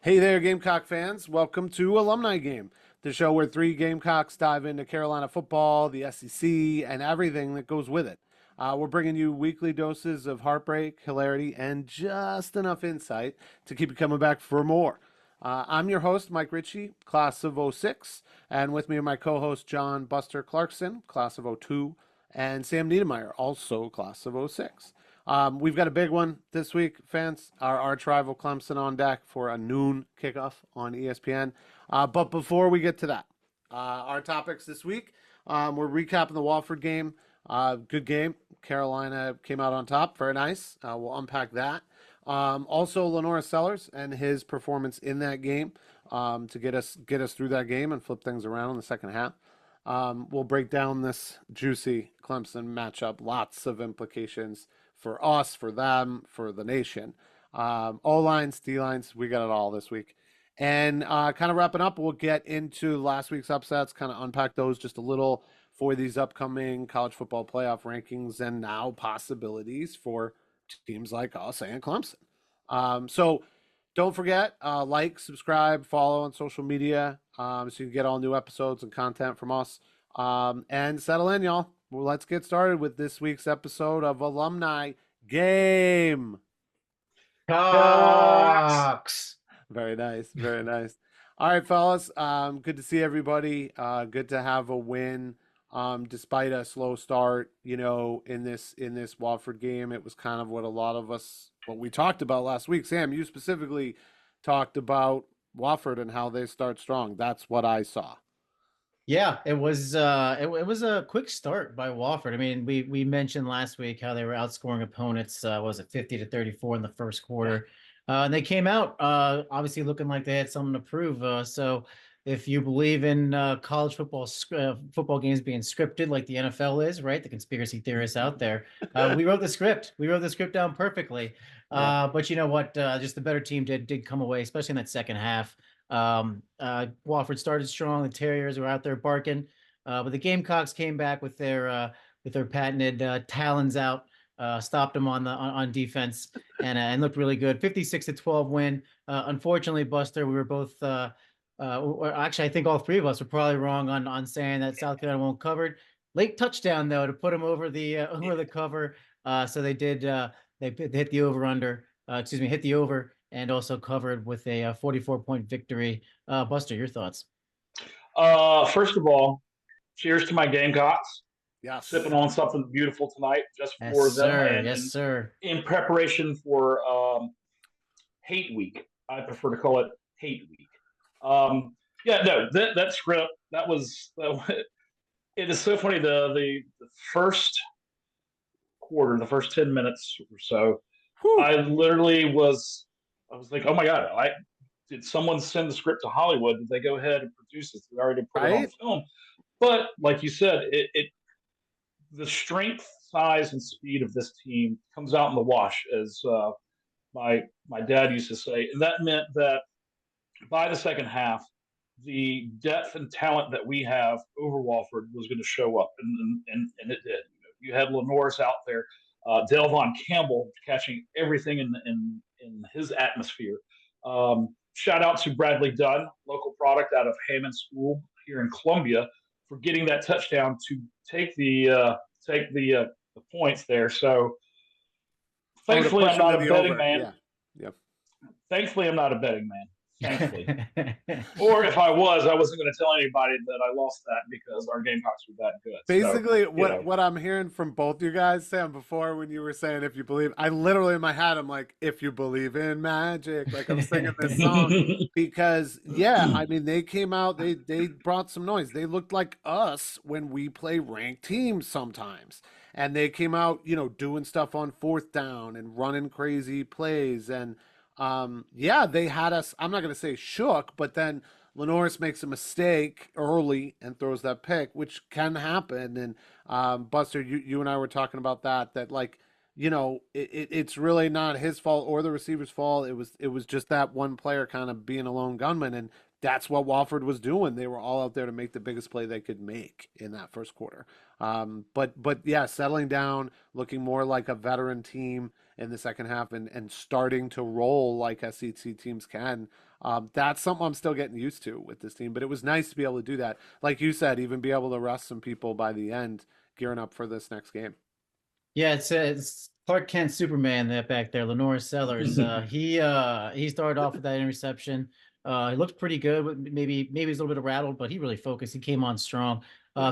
Hey there, Gamecock fans. Welcome to Alumni Game, the show where three Gamecocks dive into Carolina football, the SEC, and everything that goes with it. We're bringing you weekly doses of heartbreak, hilarity, and just enough insight to keep you coming back for more. I'm your host, Mike Ritchie, class of '06, and with me are my co-host, John Buster Clarkson, class of '02, and Sam Niedermeyer, also class of '06. We've got a big one this week, fans. Our arch rival Clemson on deck for a noon kickoff on ESPN. But before we get to that, our topics this week, we're recapping the Wofford game. Good game. Carolina came out on top. Very nice. We'll unpack that. Also, LaNorris Sellers and his performance in that game to get us through that game and flip things around in the second half. We'll break down this juicy Clemson matchup. Lots of implications for us, for them, for the nation. O-lines, D-lines, we got it all this week. And kind of wrapping up, we'll get into last week's upsets, kind of unpack those just a little for these upcoming college football playoff rankings and now possibilities for teams like us and Clemson. So don't forget, like, subscribe, follow on social media so you can get all new episodes and content from us. And settle in, y'all. Well, let's get started with this week's episode of Alumni Game. Cox. Very nice. Very nice. All right, fellas. Good to see everybody. Good to have a win. Despite a slow start, in this Wofford game, it was kind of what we talked about last week. Sam, you specifically talked about Wofford and how they start strong. That's what I saw. Yeah, it was it was a quick start by Wofford. I mean, we mentioned last week how they were outscoring opponents, was it 50-34 in the first quarter. And they came out obviously looking like they had something to prove. So if you believe in college football games being scripted like the NFL is, right? The conspiracy theorists out there. We wrote the script. We wrote the script down perfectly. But you know what? Just the better team did come away, especially in that second half. Wofford started strong. The Terriers were out there barking, but the Gamecocks came back with their patented talons out, stopped them on defense, and looked really good. 56-12 win. Unfortunately, Buster, we were both. Or actually, I think all three of us were probably wrong on saying that South Carolina won't cover. Late touchdown though to put them over the cover. So they did. They hit the over under. Hit the over and also covered with a 44-point victory. Buster, your thoughts? First of all, cheers to my Gamecocks. Yes. Sipping on something beautiful tonight just Yes, for them sir. and Yes, sir. in preparation for Hate Week. I prefer to call it Hate Week. That script, it is so funny. The first quarter, the first 10 minutes or so, Whew. I was like, oh my God, did someone send the script to Hollywood? Did they go ahead and produce this? They already put it on film. But like you said, the strength, size, and speed of this team comes out in the wash, as my dad used to say. And that meant that by the second half, the depth and talent that we have over Wofford was going to show up, and it did. You had LaNorris out there, Delvon Campbell catching everything in his atmosphere. Shout out to Bradley Dunn, local product out of Hammond School here in Columbia, for getting that touchdown to take the points there. So thankfully, I'm not a betting man. Yeah. Yep. Thankfully, I'm not a betting man. Thankfully. Or if I was, I wasn't going to tell anybody that I lost that because our Gamecocks were that good. Basically, what I'm hearing from both you guys, Sam, before when you were saying if you believe, I literally in my head, I'm like, if you believe in magic, like I'm singing this song. Because, yeah, I mean, they came out, they brought some noise. They looked like us when we play ranked teams sometimes. And they came out, doing stuff on fourth down and running crazy plays. And, they had us, I'm not going to say shook, but then LaNorris makes a mistake early and throws that pick, which can happen. And Buster, you and I were talking about that like, it's really not his fault or the receiver's fault. It was just that one player kind of being a lone gunman, and that's what Wofford was doing. They were all out there to make the biggest play they could make in that first quarter. But yeah, settling down, looking more like a veteran team in the second half and starting to roll like SEC teams can. That's something I'm still getting used to with this team, but it was nice to be able to do that. Like you said, even be able to rest some people by the end, gearing up for this next game. Yeah, it's Clark Kent Superman that back there, LaNorris Sellers. He started off with that interception. He looked pretty good. Maybe he's a little bit rattled, but he really focused. He came on strong.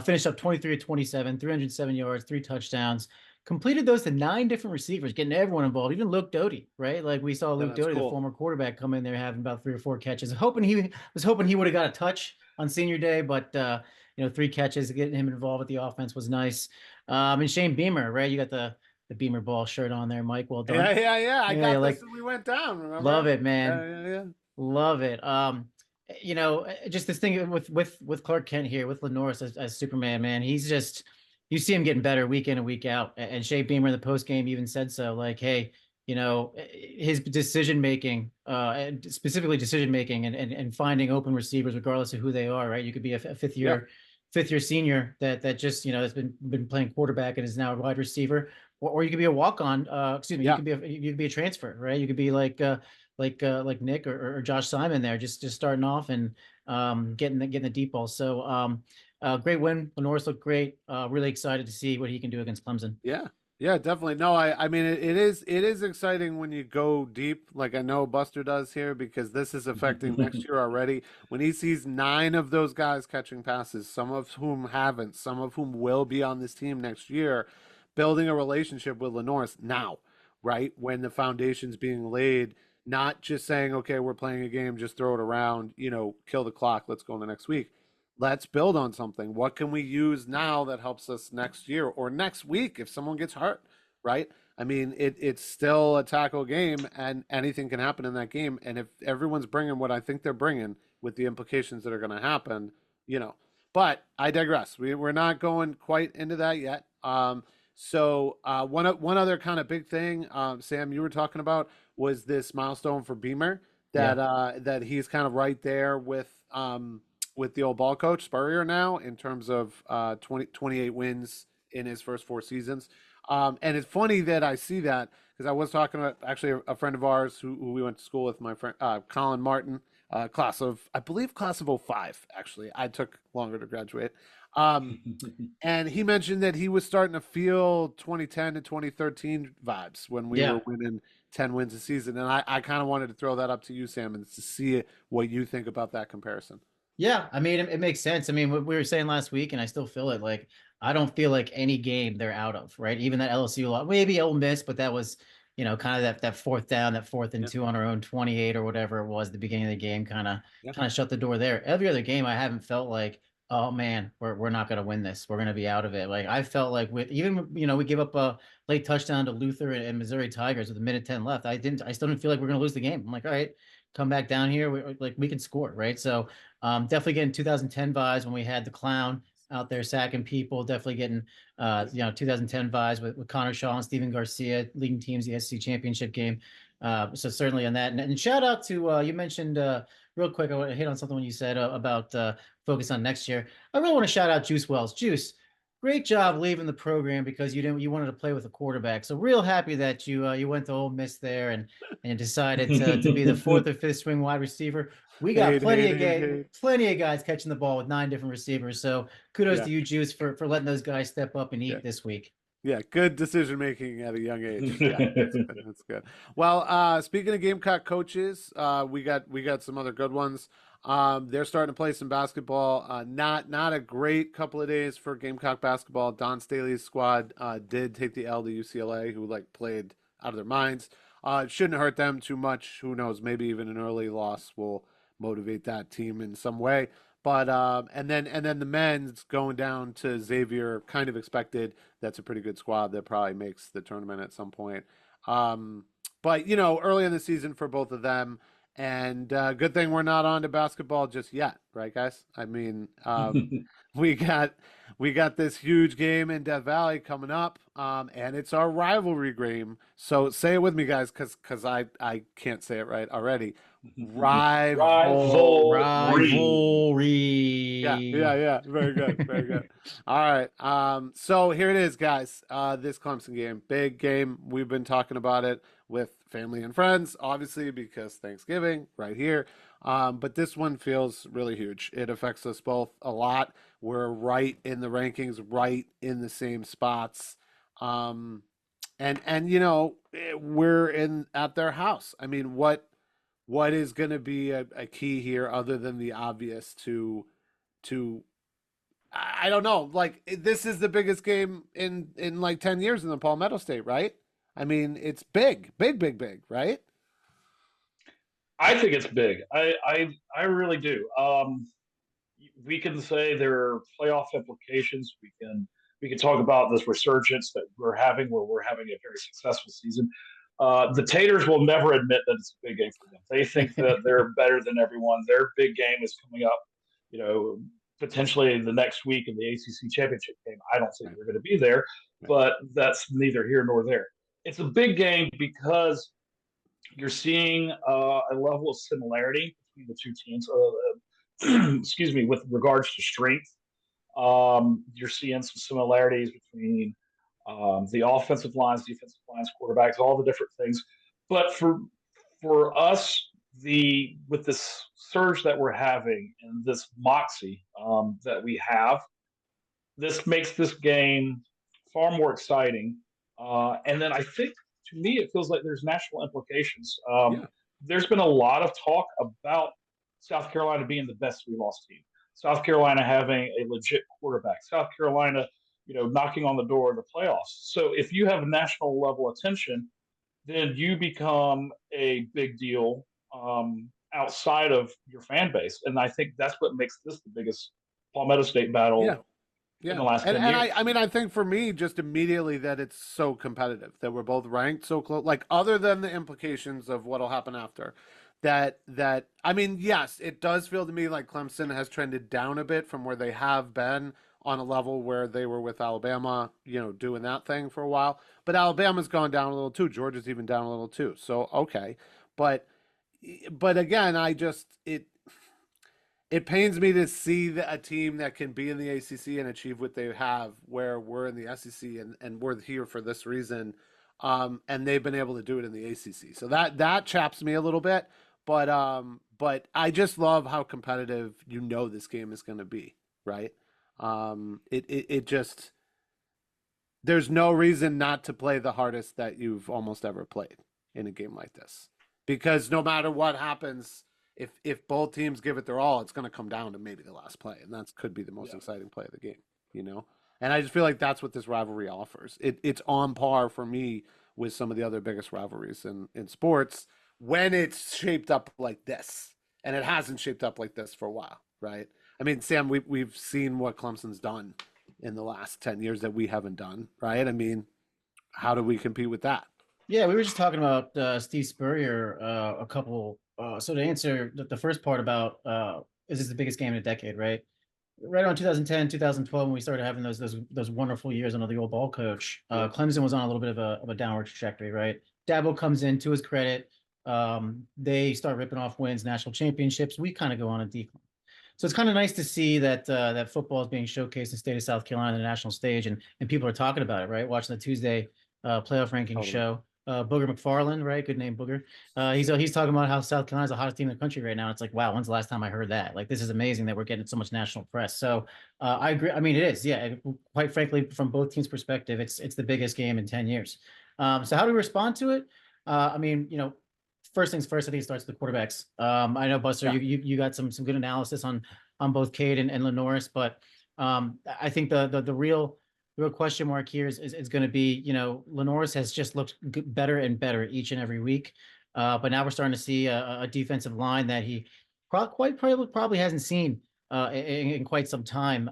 Finished up 23 of 27, 307 yards, 3 touchdowns. Completed those to 9 different receivers, getting everyone involved. Even Luke Doty, right? Like we saw Luke Doty, cool. the former quarterback, come in there having about 3 or 4 catches. Hoping he would have got a touch on senior day, but 3 catches, getting him involved with the offense was nice. And Shane Beamer, right? You got the Beamer ball shirt on there, Mike. Well done. Yeah. I got this when we went down. Remember? Love it, man. Yeah. Love it. Just this thing with Clark Kent here, with LaNorris as Superman, man. He's just, you see him getting better week in and week out. And Shea Beamer in the post game even said so. Like, hey, his decision making, specifically decision making, and finding open receivers regardless of who they are. Right? You could be a fifth year senior that just has been playing quarterback and is now a wide receiver, or you could be a walk on. You could be a transfer, right? You could be like Nick or Josh Simon there, just starting off and getting the deep ball. So great win. LaNorris looked great. Really excited to see what he can do against Clemson. Yeah, definitely. No, I mean it is exciting when you go deep, like I know Buster does here, because this is affecting next year already. When he sees 9 of those guys catching passes, some of whom haven't, some of whom will be on this team next year, building a relationship with LaNorris now, right? When the foundation's being laid, not just saying, okay, we're playing a game, just throw it around, kill the clock, let's go in the next week. Let's build on something. What can we use now that helps us next year or next week if someone gets hurt, right? I mean, it's still a tackle game, and anything can happen in that game. And if everyone's bringing what I think they're bringing with the implications that are going to happen, But I digress. We're not going quite into that yet. So one other kind of big thing, Sam, you were talking about was this milestone for Beamer that he's kind of right there with the old ball coach Spurrier now in terms of 28 wins in his first 4 seasons. And it's funny that I see that because I was talking about actually a friend of ours who we went to school with, my friend Colin Martin, class of '05. Actually, I took longer to graduate. And he mentioned that he was starting to feel 2010 to 2013 vibes when we were winning 10 wins a season. And I kind of wanted to throw that up to you, Sam, and to see what you think about that comparison. Yeah, I mean, it makes sense. I mean, what we were saying last week, and I still feel it, like, I don't feel like any game they're out of, right? Even that LSU lot, maybe Ole Miss, but that was, kind of that 4th down, that 4th and 2 on our own 28 or whatever it was, the beginning of the game, kind of shut the door there. Every other game, I haven't felt like, oh man, we're not going to win this. We're going to be out of it. Like, I felt like we give up a late touchdown to Luther and Missouri Tigers with 1:10 left. I still didn't feel like we're going to lose the game. I'm like, all right, come back down here. We can score, right? So definitely getting 2010 vibes when we had the clown out there sacking people. Definitely getting 2010 vibes with Connor Shaw and Steven Garcia leading teams the SEC championship game. So certainly on that. And shout out to you mentioned real quick. I want to hit on something when you said about focus on next year. I really want to shout out Juice Wells. Juice, great job leaving the program because you wanted to play with a quarterback. So real happy that you went to Ole Miss there and decided to be the 4th or 5th string wide receiver. We got plenty of guys catching the ball with 9 different receivers. So kudos to you, Juice, for letting those guys step up and eat this week. Yeah, good decision making at a young age. Yeah, that's good. Well, speaking of Gamecock coaches, we got some other good ones. They're starting to play some basketball. Not a great couple of days for Gamecock basketball. Don Staley's squad did take the L to UCLA, who played out of their minds. It shouldn't hurt them too much. Who knows? Maybe even an early loss will motivate that team in some way. But and then the men's going down to Xavier, kind of expected. That's a pretty good squad that probably makes the tournament at some point. But early in the season for both of them, and good thing we're not on to basketball just yet, right, guys? I mean, we got this huge game in Death Valley coming up, and it's our rivalry game. So say it with me, guys, because I can't say it right already. Rivalry. Yeah. Very good. All right. So here it is, guys. This Clemson game, big game. We've been talking about it with family and friends, obviously, because Thanksgiving right here. But this one feels really huge. It affects us both a lot. We're right in the rankings, right in the same spots. Um, and we're in at their house. I mean, what is going to be a key here other than the obvious to I don't know. Like this is the biggest game in like 10 years in the Palmetto State, right? I mean, it's big, big, big, big, right? I think it's big. I really do. We can say there are playoff implications. We can talk about this resurgence that we're having, where we're having a very successful season. The Taters will never admit that it's a big game for them. They think that they're better than everyone. Their big game is coming up, you know, potentially the next week in the ACC championship game. I don't think Right. they're going to be there, Right. but that's neither here nor there. It's a big game because you're seeing a level of similarity between the two teams. Excuse me, with regards to strength. You're seeing some similarities between the offensive lines, defensive lines, quarterbacks, all the different things. But for us, the with this surge that we're having and this moxie that we have, this makes this game far more exciting. And then I think, to me, it feels like there's national implications. Yeah. There's been a lot of talk about South Carolina being the best three-loss team, South Carolina having a legit quarterback, South Carolina, knocking on the door of the playoffs. So if you have national level attention, then you become a big deal outside of your fan base, and I think that's what makes this the biggest Palmetto State Yeah. battle in Yeah. the last And 10 and years. I mean I think for me just immediately that it's so competitive that we're both ranked so close, like other than the implications of what'll happen after that I mean, yes, it does feel to me like Clemson has trended down a bit from where they have been on a level where they were with Alabama, doing that thing for a while. But Alabama's gone down a little too. Georgia's even down a little too. So okay. But but again, it pains me to see a team that can be in the ACC and achieve what they have, where we're in the SEC and we're here for this reason, and they've been able to do it in the ACC. So that chaps me a little bit, but I just love how competitive this game is going to be, right? It just there's no reason not to play the hardest that you've almost ever played in a game like this, because no matter what happens, if both teams give it their all, it's going to come down to maybe the last play, and that could be the most Yeah. exciting play of the game. And I just feel like that's what this rivalry offers. It's on par for me with some of the other biggest rivalries in sports when it's shaped up like this, and it hasn't shaped up like this for a while, right? I mean, Sam, we've seen what Clemson's done in the last 10 years that we haven't done, right? I mean, how do we compete with that? Yeah, we were just talking about Steve Spurrier a couple. So to answer the first part about is this the biggest game in a decade, right? Right around 2010, 2012, when we started having those wonderful years under the old ball coach, Clemson was on a little bit of a downward trajectory, right? Dabo comes in, to his credit. They start ripping off wins, national championships. We kind of go on a decline. So it's kind of nice to see that football is being showcased in the state of South Carolina on the national stage, and people are talking about it, right? Watching the Tuesday playoff ranking Totally. show. Booger McFarland, right? Good name, Booger. He's talking about how South Carolina's the hottest team in the country right now. It's like, wow, when's the last time I heard that? Like, this is amazing that we're getting so much national press. So I agree. I mean, it is, yeah. Quite frankly, from both teams' perspective, it's the biggest game in 10 years. So how do we respond to it? I mean, first things first, I think it starts with the quarterbacks. I know, Buster, Yeah. you got some good analysis on both Cade and LaNorris, but I think the real question mark here is going to be, LaNorris has just looked better and better each and every week. But now we're starting to see a defensive line that he probably hasn't seen in quite some time.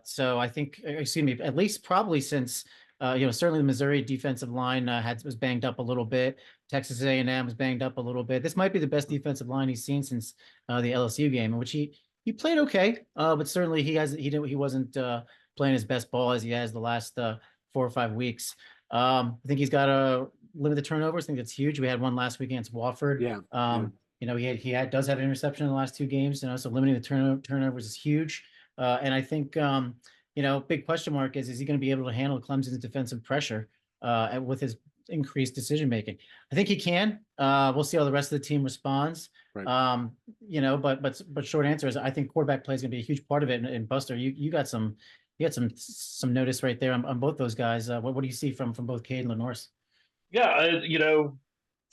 So I think, excuse me, at least probably since, certainly the Missouri defensive line was banged up a little bit. Texas A&M was banged up a little bit. This might be the best defensive line he's seen since the LSU game, in which he played okay, but certainly he wasn't playing his best ball as he has the last 4 or 5 weeks. I think he's got to limit the turnovers. I think that's huge. We had one last week against Wofford. Yeah. Does have an interception in the last 2 games. So limiting the turnovers is huge. And I think big question mark is he going to be able to handle Clemson's defensive pressure with his increased decision making. I think he can. We'll see how the rest of the team responds. Right. But short answer is I think quarterback play is going to be a huge part of it. And Buster, you got some notice right there on both those guys. What do you see from both Cade and LaNorris? Yeah,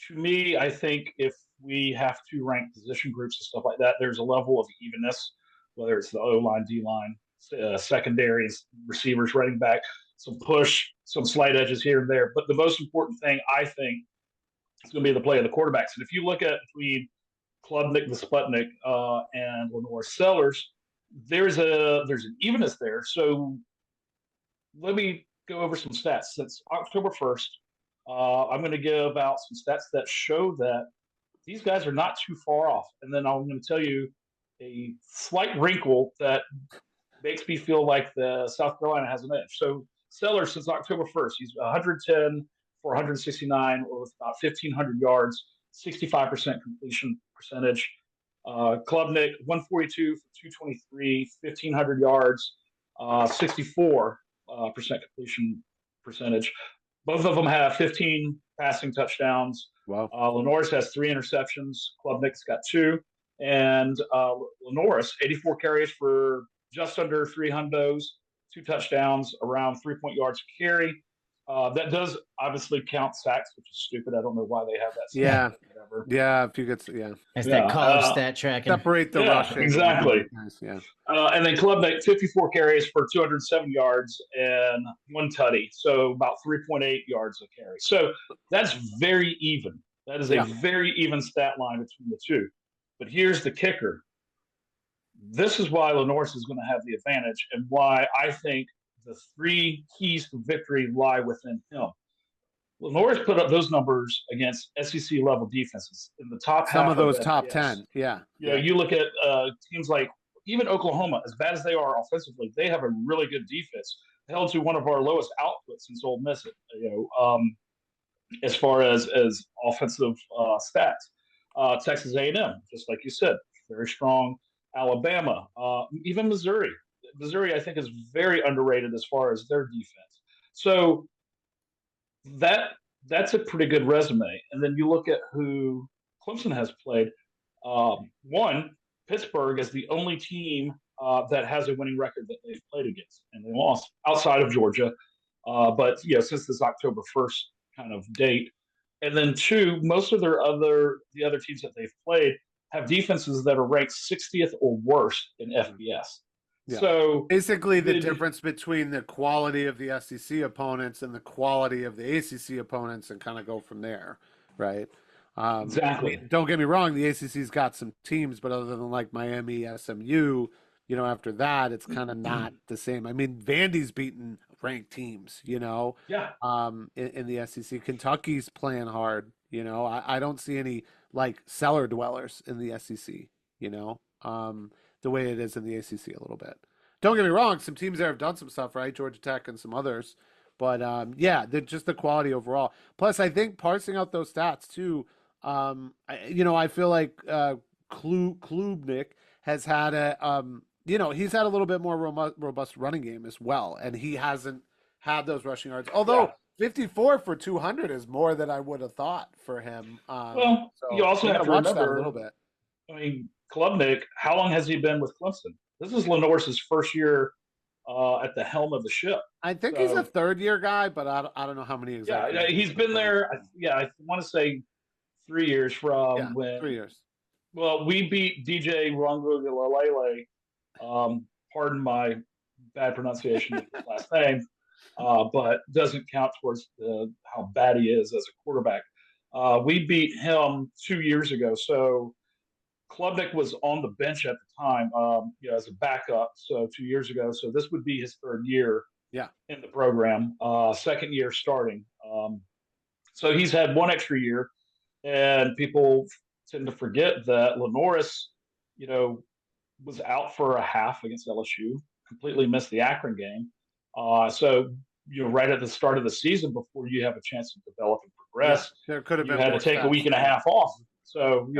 to me, I think if we have to rank position groups and stuff like that, there's a level of evenness, whether it's the O line, D line, secondaries, receivers, running back, some push, some slight edges here and there. But the most important thing, I think, is going to be the play of the quarterbacks. And if you look at between Klubnik, the Sputnik, and LaNorris Sellers, there's an evenness there. So let me go over some stats. Since October 1st, I'm going to give out some stats that show that these guys are not too far off. And then I'm going to tell you a slight wrinkle that makes me feel like the South Carolina has an edge. So Sellers, since October 1st, he's 110 for 169 with about 1,500 yards, 65% completion percentage. Klubnik, 142 for 223, 1,500 yards, 64% completion percentage. Both of them have 15 passing touchdowns. Wow. LaNorris has 3 interceptions. Klubnik's got 2. And LaNorris, 84 carries for just under 300, 2 touchdowns, around 3 yards per carry. That does obviously count sacks, which is stupid. I don't know why they have that. Yeah. Whatever. Yeah. If you could, yeah. That's that college stat tracking. Separate the rushing. Exactly. Yeah. And then Klubnik, 54 carries for 207 yards and 1 tutty. So about 3.8 yards a carry. So that's very even. That is a very even stat line between the two. But here's the kicker. This is why LaNorris is going to have the advantage and why I think the 3 keys to victory lie within him. LaNorris put up those numbers against SEC level defenses in the top Some half of those FBS. top 10. Yeah. You look at teams like even Oklahoma, as bad as they are offensively, they have a really good defense, held to one of our lowest outputs since Ole Miss, as far as offensive stats. Texas A&M, just like you said, very strong. Alabama, even Missouri. Missouri, I think, is very underrated as far as their defense. So that's a pretty good resume. And then you look at who Clemson has played. One, Pittsburgh is the only team that has a winning record that they've played against, and they lost outside of Georgia. But since this October 1st kind of date, and then 2, most of the other teams that they've played have defenses that are ranked 60th or worse in FBS. Yeah. So basically, the difference between the quality of the SEC opponents and the quality of the ACC opponents, and kind of go from there, right? Exactly. Don't get me wrong, the ACC's got some teams, but other than like Miami, SMU, after that, it's kind of not the same. I mean, Vandy's beaten ranked teams, Yeah. in the SEC. Kentucky's playing hard, I don't see any like cellar dwellers in the SEC, the way it is in the ACC a little bit. Don't get me wrong, some teams there have done some stuff, right? Georgia Tech and some others. But they're just the quality overall. Plus, I think parsing out those stats too, I feel like Klubnik has had he's had a little bit more robust running game as well, and he hasn't had those rushing yards. Although 54 for 200 is more than I would have thought for him. So you also have to watch remember that a little bit. I mean, Klubnik, how long has he been with Clemson? This is LaNorris's first year at the helm of the ship. I think he's a third-year guy, but I don't know how many exactly. Yeah, he's been there. I want to say 3 years from when. 3 years. Well, we beat DJ Rongolalele. Pardon my bad pronunciation of his last name, but doesn't count towards how bad he is as a quarterback. We beat him 2 years ago, so Klubnik was on the bench at the time, as a backup. So 2 years ago, so this would be his 3rd year in the program, 2nd year starting. So he's had 1 extra year, and people tend to forget that LaNorris, was out for a half against LSU, completely missed the Akron game. So right at the start of the season, before you have a chance to develop and progress, there could have been had to take a week and a half off. So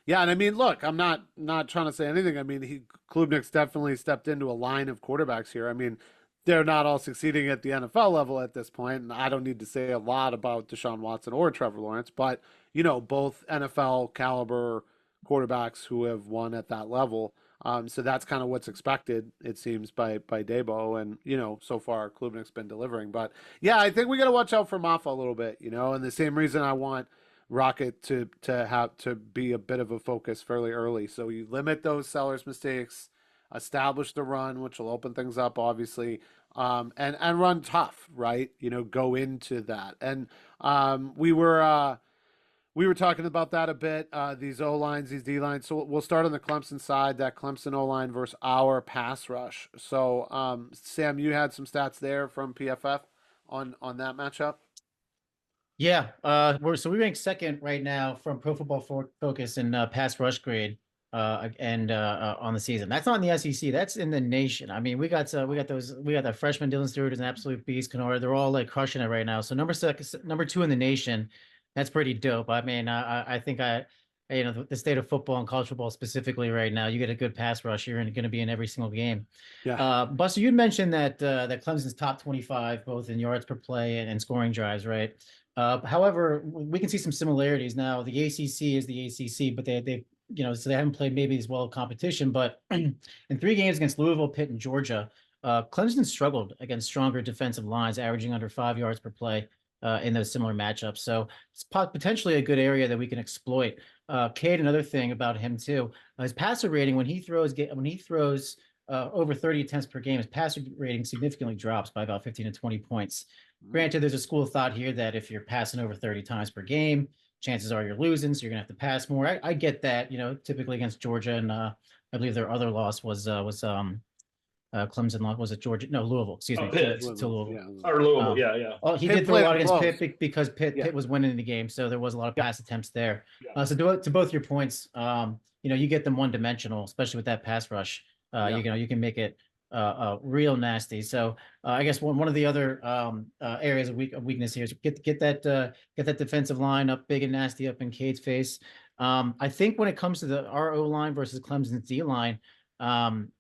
Yeah, and I mean, look, I'm not trying to say anything. I mean, Klubnik's definitely stepped into a line of quarterbacks here. I mean, they're not all succeeding at the NFL level at this point, and I don't need to say a lot about Deshaun Watson or Trevor Lawrence, but both NFL caliber quarterbacks who have won at that level. So that's kind of what's expected, it seems, by Dabo, and so far Klubnik's been delivering. But yeah, I think we got to watch out for Maffa a little bit, and the same reason I want Rocket to have to be a bit of a focus fairly early. So you limit those Sellers mistakes, establish the run, which will open things up, obviously, and run tough, right? Go into that. And we were talking about that a bit. These O lines, these D lines. So we'll start on the Clemson side. That Clemson O line versus our pass rush. So Sam, you had some stats there from PFF on that matchup. Yeah, we rank second right now from Pro Football Focus in pass rush grade, and on the season. That's not in the SEC. That's in the nation. I mean, we got the freshman Dylan Stewart is an absolute beast. Kenora, they're all like crushing it right now. So number 2 in the nation. That's pretty dope. I mean, I think the state of football and college football specifically right now, you get a good pass rush, you're going to be in every single game. Yeah. Buster, you mentioned that Clemson's top 25 both in yards per play and scoring drives, right? However, we can see some similarities now. The ACC is the ACC, but they so they haven't played maybe as well competition. But in 3 games against Louisville, Pitt, and Georgia, Clemson struggled against stronger defensive lines, averaging under 5 yards per play in those similar matchups. So it's potentially a good area that we can exploit. Cade, another thing about him too, his passer rating when he throws over 30 attempts per game, his passer rating significantly drops by about 15 to 20 points. Granted, there's a school of thought here that if you're passing over 30 times per game, chances are you're losing, so you're gonna have to pass more. I get that, typically against Georgia, and I believe their other loss was Clemson loss. Was it Georgia? No, Louisville. Excuse me. Pitt. To Louisville. Yeah. Or Louisville, yeah. Oh, he Pitt did throw a lot against close. Pitt because Pitt was winning the game, so there was a lot of pass attempts there. Yeah. So to both your points, you get them one dimensional, especially with that pass rush. You can make it real nasty. So I guess one of the other areas of weakness here is get that defensive line up big and nasty up in Cade's face. I think when it comes to the RO line versus Clemson's D line,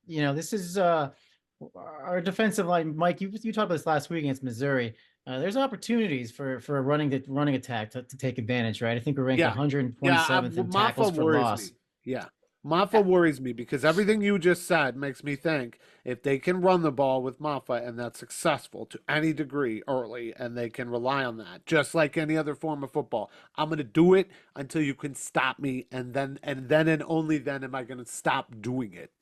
this is our defensive line. Mike, you talked about this last week against Missouri. There's opportunities for a running attack to take advantage, right? I think we're ranked 127th in tackles for loss. Yeah. Maffa worries me because everything you just said makes me think if they can run the ball with Maffa and that's successful to any degree early and they can rely on that, just like any other form of football, I'm going to do it until you can stop me. And then and only then am I going to stop doing it,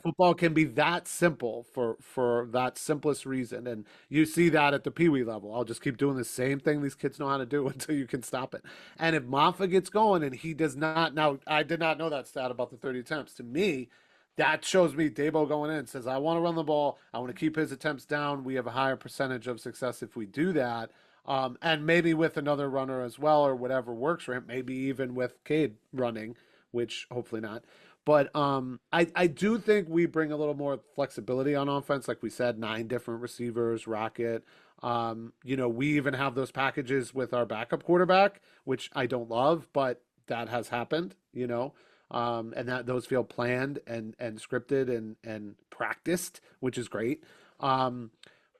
Football can be that simple for that simplest reason. And you see that at the Pee Wee level. I'll just keep doing the same thing these kids know how to do until you can stop it. And if Maffa gets going and he does not, now I did not know that stat about the 30 attempts. To me, that shows me Dabo going in says, I want to run the ball. I want to keep his attempts down. We have a higher percentage of success if we do that. And maybe with another runner as well, or whatever works for him, maybe even with Cade running, which hopefully not. But I do think we bring a little more flexibility on offense. Like we said, 9 different receivers, Rocket. We even have those packages with our backup quarterback, which I don't love, but that has happened, and that those feel planned and scripted and practiced, which is great.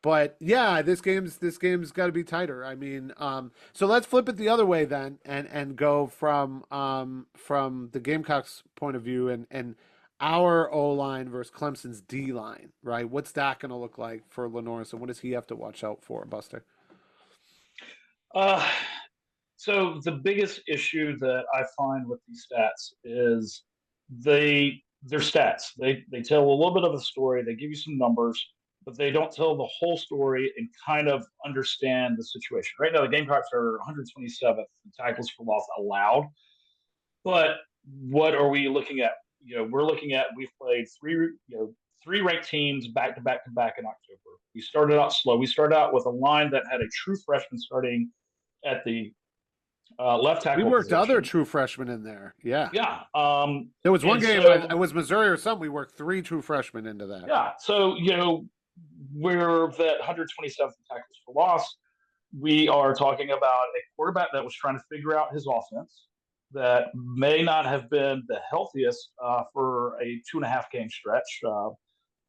But yeah, this game's got to be tighter. I mean, so let's flip it the other way then, and go from the Gamecocks' point of view and our O line versus Clemson's D line, right? What's that going to look like for LaNorris, and what does he have to watch out for, Buster? So the biggest issue that I find with these stats is they're stats. They tell a little bit of a story. They give you some numbers, but they don't tell the whole story and kind of understand the situation. Right now, the Gamecocks are 127th in tackles for loss allowed. But what are we looking at? We're looking at we've played three ranked teams back to back in October. We started out slow. We started out with a line that had a true freshman starting at the left tackle. We worked position. Other true freshmen in there. Yeah. Yeah. There was one game, it was Missouri or something. We worked 3 true freshmen into that. Yeah. So, we're that 127th tackles for loss. We are talking about a quarterback that was trying to figure out his offense that may not have been the healthiest for a 2.5 game stretch.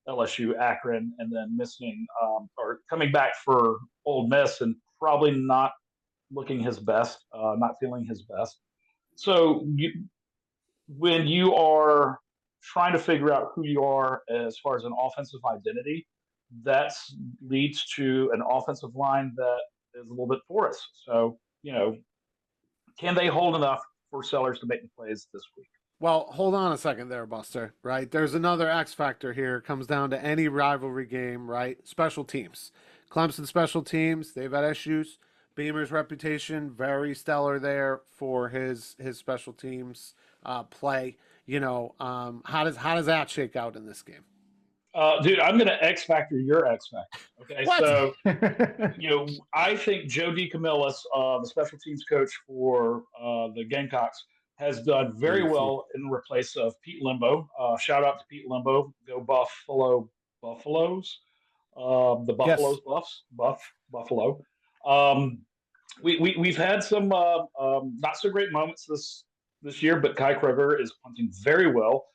LSU, Akron, and then missing or coming back for Ole Miss and probably not looking his best, not feeling his best. So when you are trying to figure out who you are as far as an offensive identity, that leads to an offensive line that is a little bit porous. So, can they hold enough for Sellers to make the plays this week? Well, hold on a second there, Buster, right? There's another X factor here. It comes down to any rivalry game, right? Special teams. Clemson special teams, they've had issues. Beamer's reputation, very stellar there for his special teams play. How does that shake out in this game? Dude, I'm going to X factor your X factor. Okay, What? so I think Joe DeCamillis, the special teams coach for the Gamecocks, has done very well in replace of Pete Limbo. Shout out to Pete Limbo. Go Buffaloes. The Buffaloes, Yes. Buffalo. Um, we've had some not so great moments this year, but Kai Kroger is punting very well,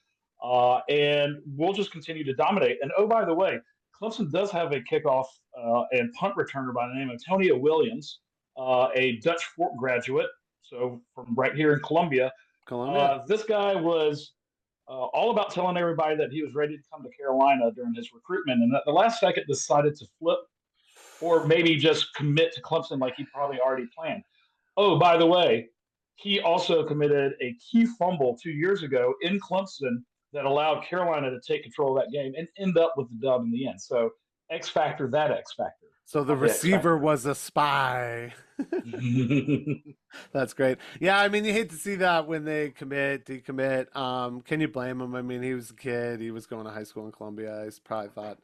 and we'll just continue to dominate. And oh, by the way, Clemson does have a kickoff and punt returner by the name of Antonio Williams, a Dutch Fork graduate, so from right here in Columbia. This guy was all about telling everybody that he was ready to come to Carolina during his recruitment, and at the last second decided to flip or maybe just commit to Clemson like he probably already planned. Oh, by the way, he also committed a key fumble 2 years ago in Clemson that allowed Carolina to take control of that game and end up with the dub in the end. So X factor, that X factor. So the receiver was a spy. That's great. Yeah, I mean, you hate to see that when they decommit. Can you blame him? I mean, he was a kid. He was going to high school in Columbia. He's probably thought,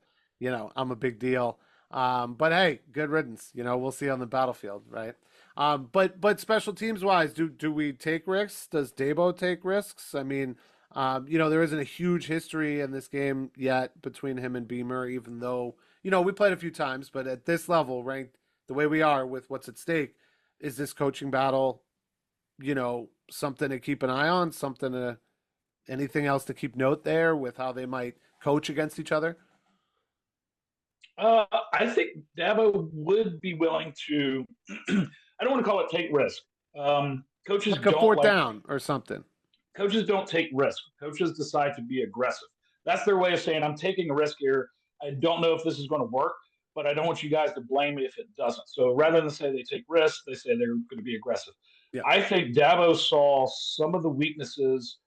I'm a big deal. But hey, good riddance. We'll see on the battlefield, right? But special teams wise, do we take risks? Does Dabo take risks? I mean, there isn't a huge history in this game yet between him and Beamer, even though, we played a few times, but at this level, ranked the way we are with what's at stake, is this coaching battle, something to keep an eye on, anything else to keep note there with how they might coach against each other? I think Dabo would be willing to, I don't want to call it take risk. Coaches like a fourth down or something. Coaches don't take risk. Coaches decide to be aggressive. That's their way of saying, I'm taking a risk here. I don't know if this is going to work, but I don't want you guys to blame me if it doesn't. So rather than say they take risks, they say they're going to be aggressive. Yeah. I think Dabo saw some of the weaknesses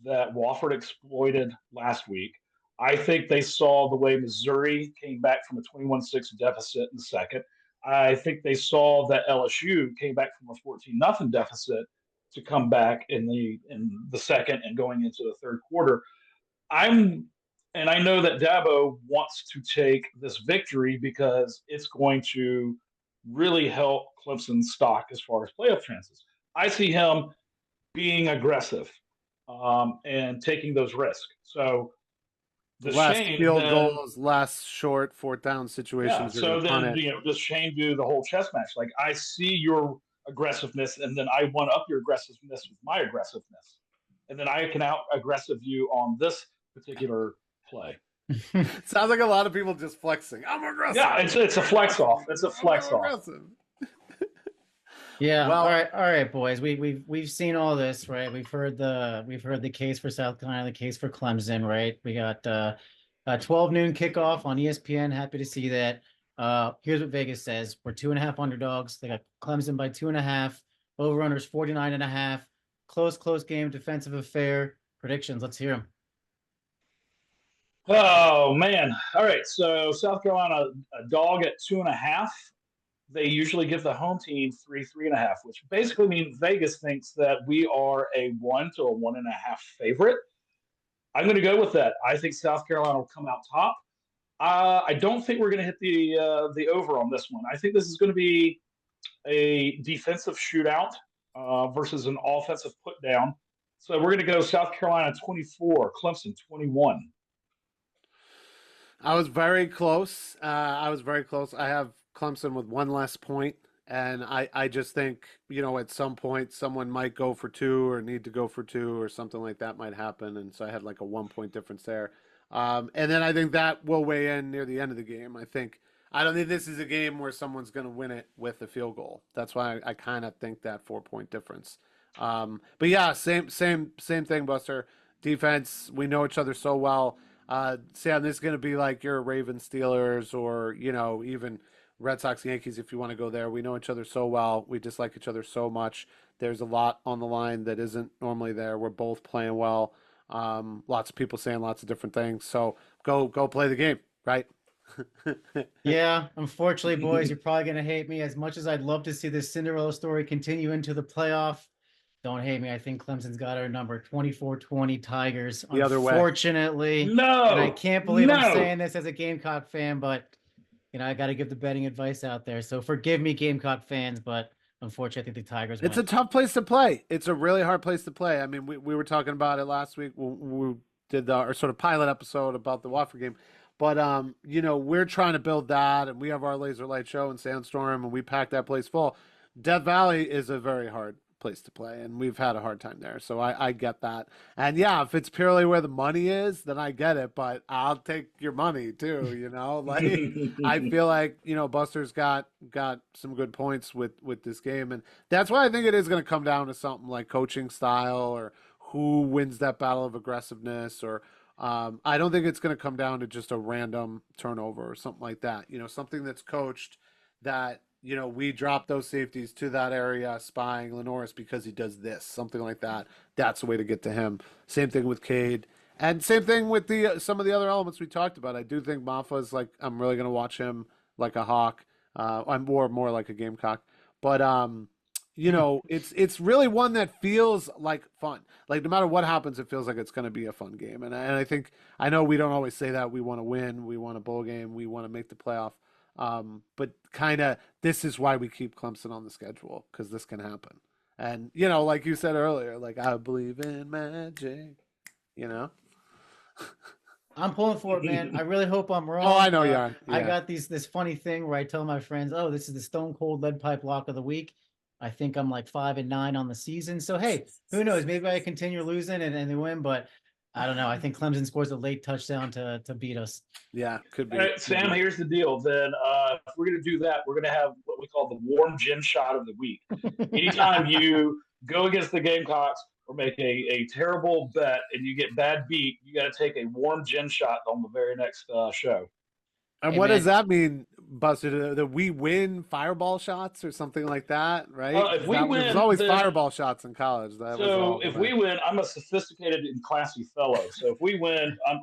that Wofford exploited last week. I think they saw the way Missouri came back from a 21-6 deficit in the second. I think they saw that LSU came back from a 14-0 deficit to come back in the second and going into the third quarter. And I know that Dabo wants to take this victory because it's going to really help Clemson's stock as far as playoff chances. I see him being aggressive and taking those risks. So the less Shane field goals, less short fourth down situations. Yeah, so then does Shane do the whole chess match? Like, I see your aggressiveness, and then I one up your aggressiveness with my aggressiveness, and then I can out aggressive you on this particular play. Sounds like a lot of people just flexing. I'm aggressive. Yeah, it's a flex off. It's a flex off. Yeah. Well, all right, boys. We've seen all this, right? We've heard the case for South Carolina, the case for Clemson, right? We got 12 noon kickoff on ESPN. Happy to see that. Here's what Vegas says: we're 2.5 underdogs. They got Clemson by 2.5. Over/unders 49.5. Close game. Defensive affair. Predictions. Let's hear them. Oh man! All right. So South Carolina, a dog at 2.5. They usually give the home team 3.5, which basically means Vegas thinks that we are a 1 to a 1.5 favorite. I'm going to go with that. I think South Carolina will come out top. I don't think we're going to hit the over on this one. I think this is going to be a defensive shootout versus an offensive put down. So we're going to go South Carolina 24, Clemson 21. I was very close. I have Clemson with one less point, and I just think, at some point someone might go for two or need to go for two or something like that might happen, and so I had like a 1 point difference there. And then I think that will weigh in near the end of the game. I don't think this is a game where someone's going to win it with a field goal. That's why I kind of think that 4-point difference. But yeah, same thing, Buster. Defense, we know each other so well. Sam, this is going to be like your Ravens Steelers, or even Red Sox Yankees if you want to go there. We know each other so well. We dislike each other so much. There's a lot on the line that isn't normally there. We're both playing well. Lots of people saying lots of different things. So go play the game, right? Yeah, unfortunately, boys, you're probably gonna hate me. As much as I'd love to see this Cinderella story continue into the playoff, don't hate me. I think Clemson's got our number, 24-20 Tigers. The other way. Unfortunately, No, and I can't believe I'm no. saying this as a Gamecock fan, but I got to give the betting advice out there. So forgive me, Gamecock fans, but unfortunately, I think the Tigers It's win. a tough place to play. It's a really hard place to play. I mean, we were talking about it last week when we did our sort of pilot episode about the Wofford game. But we're trying to build that, and we have our laser light show in Sandstorm, and we packed that place full. Death Valley is a very hard place to play, and we've had a hard time there. So I get that. And yeah, if it's purely where the money is, then I get it, but I'll take your money too, Like I feel like, Buster's got some good points with this game, and that's why I think it is going to come down to something like coaching style, or who wins that battle of aggressiveness, or I don't think it's going to come down to just a random turnover or something like that. Something that's coached, that we drop those safeties to that area, spying LaNorris because he does this, something like that. That's the way to get to him. Same thing with Cade, and same thing with some of the other elements we talked about. I do think Maffa's like, I'm really going to watch him like a hawk. I'm more like a Gamecock, but it's really one that feels like fun. Like no matter what happens, it feels like it's going to be a fun game. And I think, I know we don't always say that we want to win, we want a bowl game, we want to make the playoff. But kind of this is why we keep Clemson on the schedule, because this can happen. And like you said earlier, like I believe in magic. I'm pulling for it, man. I really hope I'm wrong. Oh, I know you are. Yeah. I got this funny thing where I tell my friends, "Oh, this is the Stone Cold Lead Pipe Lock of the week." I think I'm like 5-9 on the season. So hey, who knows? Maybe I continue losing and they win, but I don't know. I think Clemson scores a late touchdown to beat us. Yeah, could be. All right, Sam, here's the deal. Then if we're going to do that, we're going to have what we call the warm gin shot of the week. Anytime you go against the Gamecocks or make a terrible bet and you get bad beat, you got to take a warm gin shot on the very next show. And Hey, what man. does that mean, Buster? That we win fireball shots or something like that, right? If we win, there's always then, fireball shots in college. So if we win, I'm a sophisticated and classy fellow. So if we win, I'm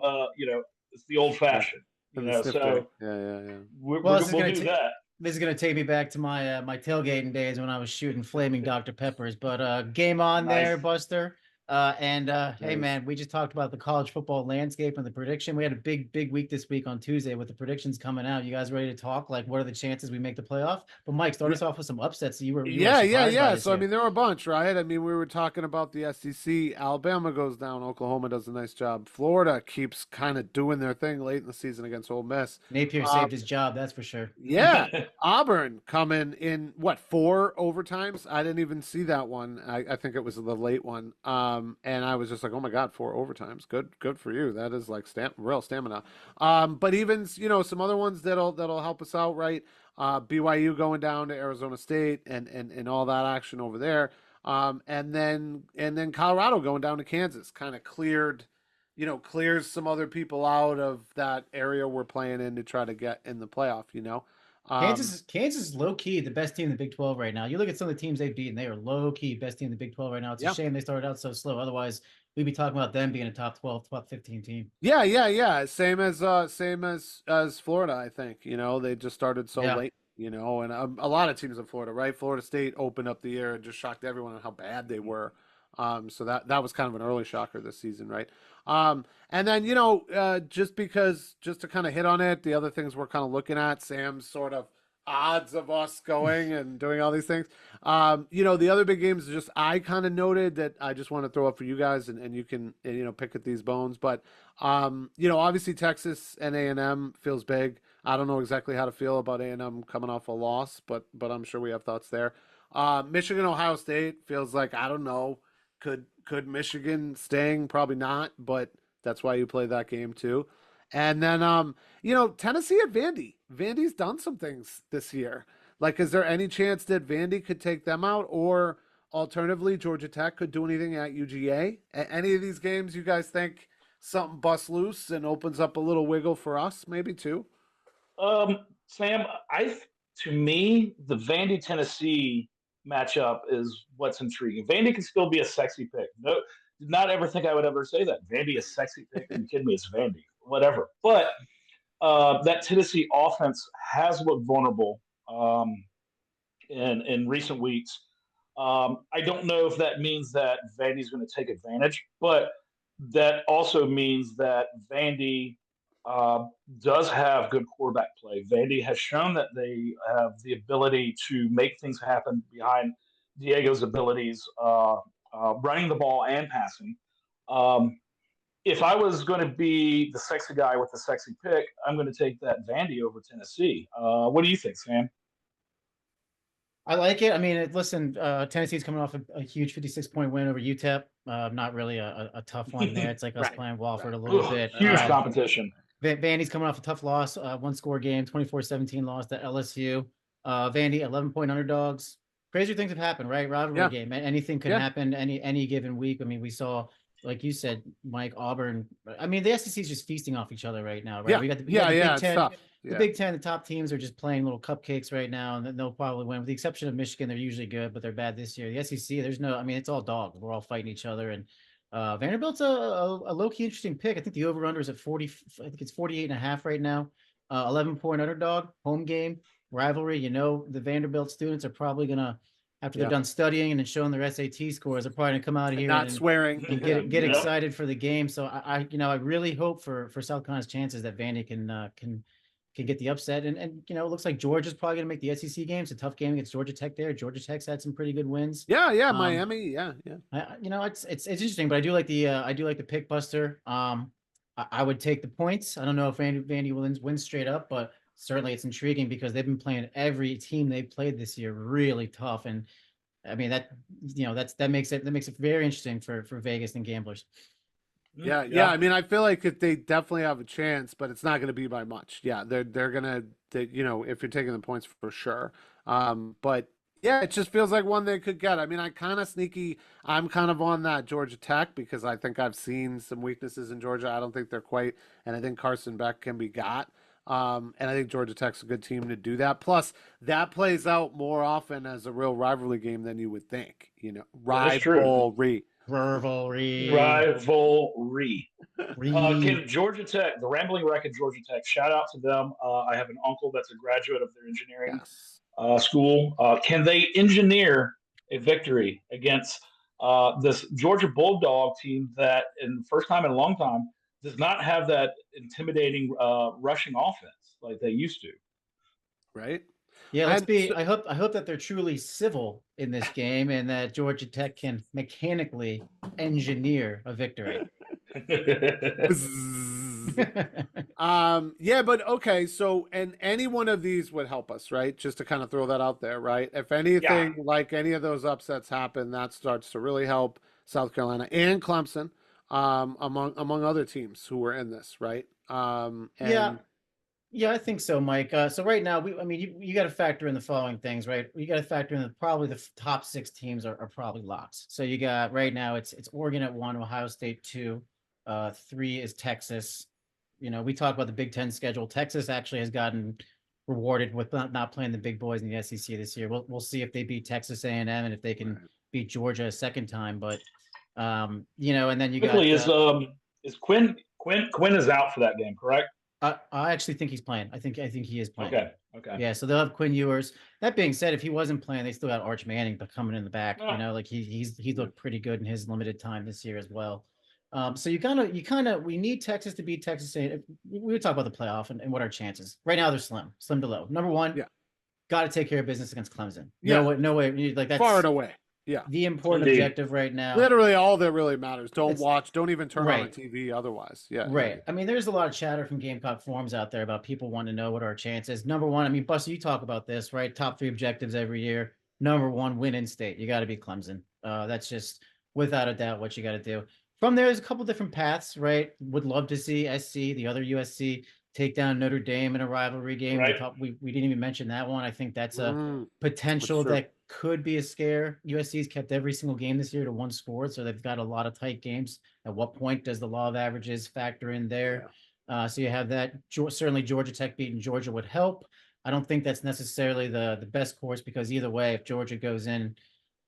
it's the old fashioned. So yeah. We'll do that. This is going to take me back to my my tailgating days when I was shooting flaming Dr. Peppers. But game on there, Buster. Hey, man, we just talked about the college football landscape and the prediction. We had a big week this week on Tuesday with the predictions coming out. You guys ready to talk? Like, what are the chances we make the playoff? But Mike, start us off with some upsets. You were yeah. So I mean, there were a bunch, right? I mean, we were talking about the SEC. Alabama goes down. Oklahoma does a nice job. Florida keeps kind of doing their thing late in the season against Ole Miss. Napier saved his job, that's for sure. Yeah, Auburn coming in 4 overtimes? I didn't even see that one. I think it was the late one. And I was just like, oh my God, 4 overtimes. Good for you. That is like real stamina. But even, some other ones that'll help us out, right? BYU going down to Arizona State and all that action over there. And then Colorado going down to Kansas kind of clears some other people out of that area we're playing in to try to get in the playoff, Kansas is low key the best team in the Big 12 right now. You look at some of the teams they've beaten; they are low key best team in the Big 12 right now. It's a shame they started out so slow. Otherwise, we'd be talking about them being a top 12, top 15 team. Yeah. Same as Florida, I think. They just started so late. And a lot of teams in Florida, right? Florida State opened up the year and just shocked everyone on how bad they were. So that was kind of an early shocker this season, right? And then, just to kind of hit on it, the other things we're kind of looking at, Sam's sort of odds of us going and doing all these things. The other big games, just I kind of noted that I just want to throw up for you guys, and you can, pick at these bones. But, obviously Texas and A&M feels big. I don't know exactly how to feel about A&M coming off a loss, but I'm sure we have thoughts there. Michigan, Ohio State feels like, I don't know. Could Michigan staying? Probably not, but That's why you play that game too. And then, Tennessee at Vandy. Vandy's done some things this year. Like, is there any chance that Vandy could take them out, or alternatively, Georgia Tech could do anything at UGA? Any of these games you guys think something busts loose and opens up a little wiggle for us, maybe too? Sam, to me, the Vandy Tennessee matchup is what's intriguing. Vandy can still be a sexy pick. No, did not ever think I would ever say that. Vandy is sexy pick. Are you kidding me? It's Vandy. Whatever. But that Tennessee offense has looked vulnerable in recent weeks. I don't know if that means that Vandy's going to take advantage, but that also means that Vandy does have good quarterback play. Vandy has shown that they have the ability to make things happen behind Diego's abilities, running the ball and passing. If I was going to be the sexy guy with the sexy pick, I'm going to take that Vandy over Tennessee. What do you think, Sam? I like it. I mean, listen, Tennessee's coming off a huge 56-point win over UTEP. Not really a tough one there. It's like us playing Wofford a little bit. Huge competition. Vandy's coming off a tough loss, one-score game, 24-17 loss to LSU. Vandy, 11-point underdogs. Crazier things have happened, right? Rivalry game. Anything could happen any given week. I mean, we saw, like you said, Mike, Auburn. I mean, the SEC is just feasting off each other right now, right? Yeah. We got the Big Ten. The Big Ten, the top teams are just playing little cupcakes right now, and they'll probably win. With the exception of Michigan, they're usually good, but they're bad this year. The SEC, it's all dogs. We're all fighting each other, and Vanderbilt's a low-key interesting pick. I think the over-under is at 40. I think it's 48.5 right now. 11-point underdog, home game, rivalry. The Vanderbilt students are probably gonna, after they're done studying and then showing their SAT scores, they're probably gonna come out here and swearing and get excited for the game. So I really hope for South Carolina's chances that Vandy can get the upset. And it looks like Georgia's probably going to make the SEC games. A tough game against Georgia Tech there. Georgia Tech's had some pretty good wins. Miami. It's interesting, but I do like the pick buster. I would take the points. I don't know if Vandy wins straight up, but certainly it's intriguing because they've been playing every team they've played this year really tough. And I mean, that makes it very interesting for Vegas and gamblers. Yeah. I mean, I feel like if they definitely have a chance, but it's not going to be by much. Yeah, they're gonna, if you're taking the points for sure. But yeah, it just feels like one they could get. I mean, I'm kind of on that Georgia Tech because I think I've seen some weaknesses in Georgia. I don't think they're quite, and I think Carson Beck can be got. And I think Georgia Tech's a good team to do that. Plus, that plays out more often as a real rivalry game than you would think. Rivalry. Can Georgia Tech, the Rambling Wreck at Georgia Tech, shout out to them. I have an uncle that's a graduate of their engineering school. Can they engineer a victory against this Georgia Bulldog team that, in the first time in a long time, does not have that intimidating rushing offense like they used to? Right. Yeah, I hope that they're truly civil in this game and that Georgia Tech can mechanically engineer a victory. But okay, so and any one of these would help us, right? Just to kind of throw that out there, right? If anything like any of those upsets happen, that starts to really help South Carolina and Clemson, among other teams who were in this, right? Yeah, I think so, Mike. So right now, you got to factor in the following things, right? You got to factor in that probably the top 6 teams are probably locks. So you got right now it's Oregon at 1, Ohio State 2, 3 is Texas. We talk about the Big Ten schedule. Texas actually has gotten rewarded with not playing the big boys in the SEC this year. We'll see if they beat Texas A&M and if they can beat Georgia a second time. But and then you got is Quinn is out for that game, correct? I actually think he's playing. I think he is playing. Okay. Yeah, so they'll have Quinn Ewers. That being said, if he wasn't playing, they still got Arch Manning coming in the back. He looked pretty good in his limited time this year as well. So we need Texas to beat Texas A&M. We would talk about the playoff and what our chances. Right now they're slim to low. Number one, got to take care of business against Clemson. No way. Like that's far and away. Yeah. The important objective right now. Literally all that really matters. Don't even turn on the TV otherwise. Yeah. Right. I mean, there's a lot of chatter from Gamecock forums out there about people wanting to know what our chance is. Number one, I mean, Buster, you talk about this, right? Top 3 objectives every year. Number 1, win in state. You got to beat Clemson. That's just without a doubt what you got to do. From there, there's a couple different paths, right? Would love to see SC, the other USC, take down Notre Dame in a rivalry game. Right. We didn't even mention that one. I think that's a Mm, potential true. that could be a scare. USC's kept every single game this year to one score, so they've got a lot of tight games. At what point does the law of averages factor in there? So you have that. Certainly, Georgia Tech beating Georgia would help. I don't think that's necessarily the best course, because either way, if Georgia goes in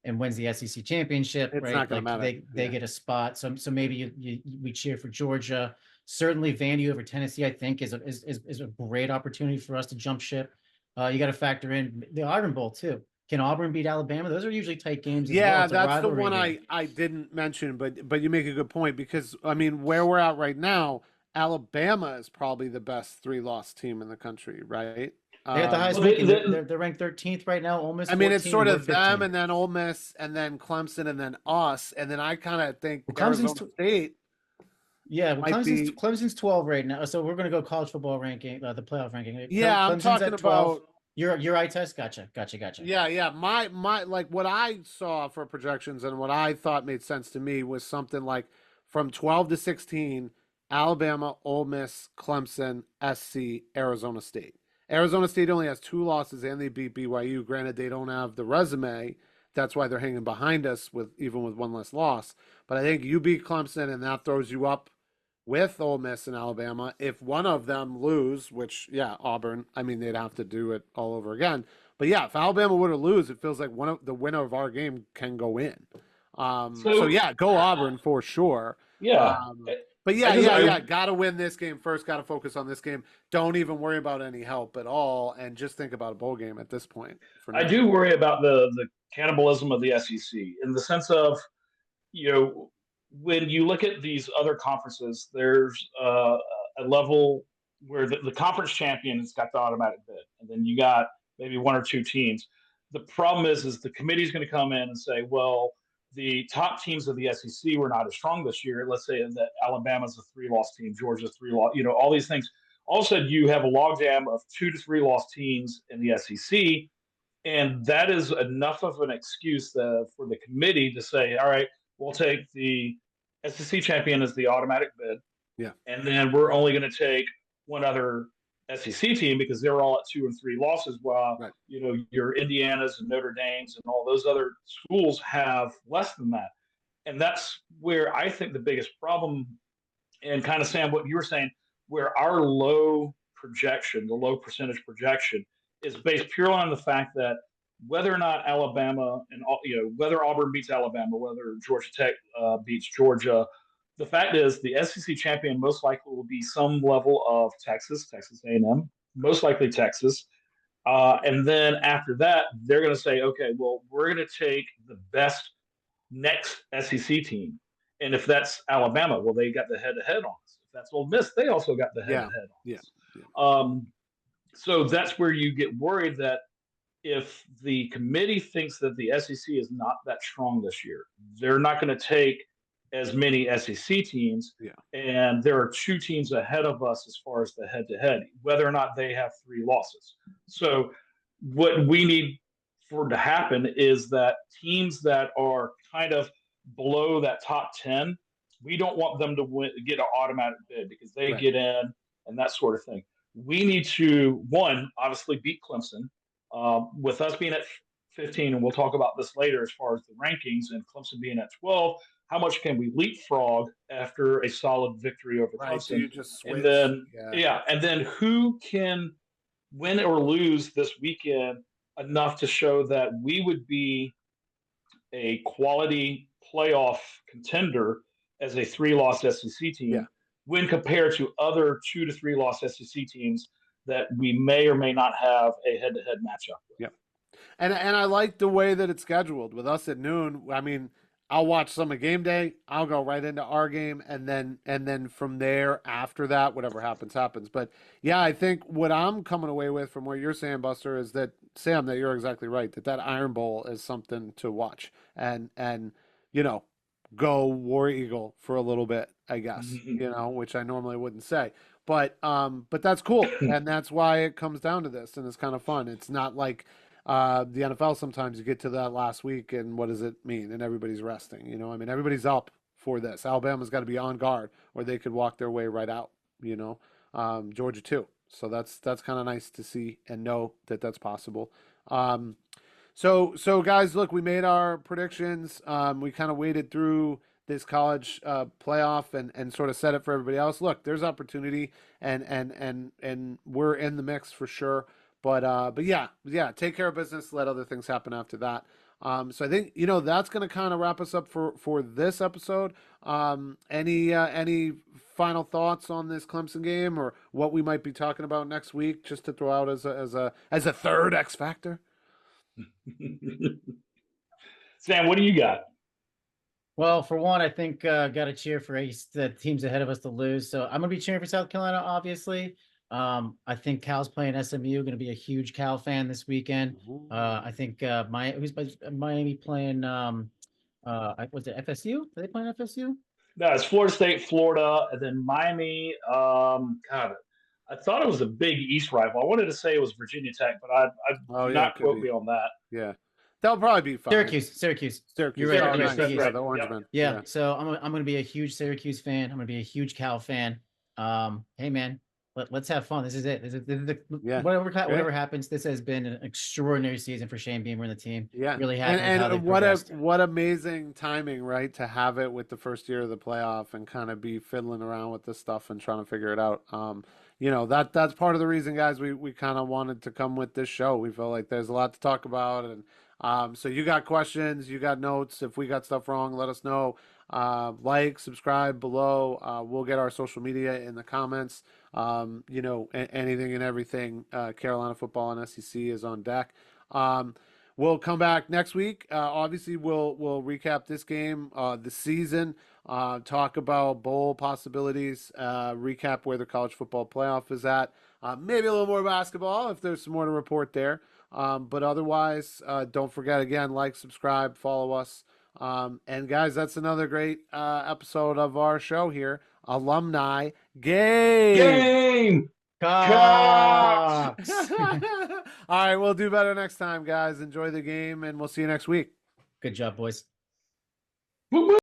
and wins the SEC championship, It's right? not gonna Like matter. they get a spot. So maybe we cheer for Georgia. Certainly, Vandy over Tennessee, I think, is a great opportunity for us to jump ship. You got to factor in the Iron Bowl too. Can Auburn beat Alabama? Those are usually tight games as well. Yeah, It's a that's the rivalry one game. I didn't mention, but you make a good point, because I mean, where we're at right now, Alabama is probably the best 3-loss team in the country, right? They got the highest Well, ranking. They're ranked 13th right now. Ole Miss I mean, it's 14, sort and we're of them, 15th. and then Ole Miss, and then Clemson, and then us, and then I kind of think Well, Clemson's Arizona State Yeah, well, might be. Clemson's 12 right now. So we're gonna go college football ranking, the playoff ranking. Yeah, I'm Clemson's talking at 12. about. Your eye test, gotcha. Yeah. My like what I saw for projections and what I thought made sense to me was something like from 12 to 16, Alabama, Ole Miss, Clemson, SC, Arizona State. Arizona State only has 2 losses and they beat BYU. Granted, they don't have the resume. That's why they're hanging behind us with even with one less loss. But I think you beat Clemson and that throws you up with Ole Miss and Alabama. If one of them lose, which yeah, Auburn, I mean they'd have to do it all over again. But yeah, if Alabama were to lose, it feels like one of the winner of our game can go in. So yeah, go Auburn for sure. Yeah. But yeah. Got to win this game first. Got to focus on this game. Don't even worry about any help at all, and just think about a bowl game at this point. I do worry about the cannibalism of the SEC in the sense of, when you look at these other conferences, there's a level where the conference champion has got the automatic bid, and then you got maybe one or two teams. The problem is the committee's going to come in and say, well, the top teams of the SEC were not as strong this year. Let's say that Alabama's a 3-loss team, Georgia's 3-loss, all these things. All of a sudden, you have a logjam of 2 to 3-loss teams in the SEC, and that is enough of an excuse for the committee to say, all right, we'll take the SEC champion as the automatic bid. Yeah. And then we're only going to take one other SEC team because they're all at 2 and 3 losses, while right. Your Indianas and Notre Dames and all those other schools have less than that. And that's where I think the biggest problem, and kind of Sam, what you were saying, where our low projection, the low percentage projection, is based purely on the fact that whether or not Alabama and whether Auburn beats Alabama, whether Georgia Tech beats Georgia, the fact is the SEC champion most likely will be some level of Texas A&M, most likely Texas, and then after that they're going to say, okay, well, we're going to take the best next SEC team, and if that's Alabama, well, they got the head-to-head on us. If that's Ole Miss, they also got the head-to-head on us. Yeah. So that's where you get worried that if the committee thinks that the SEC is not that strong this year, they're not going to take as many SEC teams. Yeah. And there are 2 teams ahead of us as far as the head-to-head, whether or not they have 3 losses. So what we need for to happen is that teams that are kind of below that top 10, we don't want them to get an automatic bid because they get in and that sort of thing. We need to, one, obviously beat Clemson. With us being at 15, and we'll talk about this later as far as the rankings, and Clemson being at 12, how much can we leapfrog after a solid victory over Clemson? So you just switch. And then, and then who can win or lose this weekend enough to show that we would be a quality playoff contender as a 3-loss SEC team when compared to other 2 to 3-loss SEC teams that we may or may not have a head-to-head matchup with. Yep. And I like the way that it's scheduled with us at noon. I mean, I'll watch some of game day. I'll go right into our game, and then from there, after that, whatever happens. But yeah, I think what I'm coming away with from what you're saying, Buster, is that Sam, that you're exactly right. That Iron Bowl is something to watch, and go War Eagle for a little bit, I guess. Which I normally wouldn't say. But that's cool, and that's why it comes down to this, and it's kind of fun. It's not like the NFL. Sometimes you get to that last week, and what does it mean? And everybody's resting. I mean, everybody's up for this. Alabama's got to be on guard, or they could walk their way right out. Georgia too. So that's kind of nice to see and know that that's possible. So guys, look, we made our predictions. We kind of waded through this college playoff and sort of set it for everybody else. Look, there's opportunity, and we're in the mix for sure. But yeah, take care of business. Let other things happen after that. So I think that's going to kind of wrap us up for this episode. Any final thoughts on this Clemson game, or what we might be talking about next week, just to throw out as a third X factor? Sam, what do you got? Well, for one, I think got to cheer for the teams ahead of us to lose. So I'm going to be cheering for South Carolina, obviously. I think Cal's playing SMU. Going to be a huge Cal fan this weekend. I think Miami playing. Was it FSU? Are they playing FSU? No, it's Florida State, Florida, and then Miami. God, I thought it was a Big East rival. I wanted to say it was Virginia Tech, but I do not quote me on that. Yeah, they'll probably be fine. Syracuse. You're right. Nice. That's right. The Orange Men. Yeah. So I'm going to be a huge Syracuse fan. I'm going to be a huge Cal fan. Hey man, let's have fun. This is it. This is the whatever happens. This has been an extraordinary season for Shane Beamer and the team. Yeah, really happy. And what amazing timing, right? To have it with the first year of the playoff and kind of be fiddling around with this stuff and trying to figure it out. That's part of the reason, guys. We kind of wanted to come with this show. We felt like there's a lot to talk about, and so you got questions, you got notes. If we got stuff wrong, let us know. Like, subscribe below. We'll get our social media in the comments. Anything and everything. Carolina football and SEC is on deck. We'll come back next week. Obviously, we'll recap this game, the season, talk about bowl possibilities, recap where the college football playoff is at. Maybe a little more basketball if there's some more to report there. But otherwise, don't forget, again, like, subscribe, follow us. And guys, that's another great episode of our show here, Alumni Game. Gamecocks. All right, we'll do better next time, guys. Enjoy the game, and we'll see you next week. Good job, boys. Woo-woo.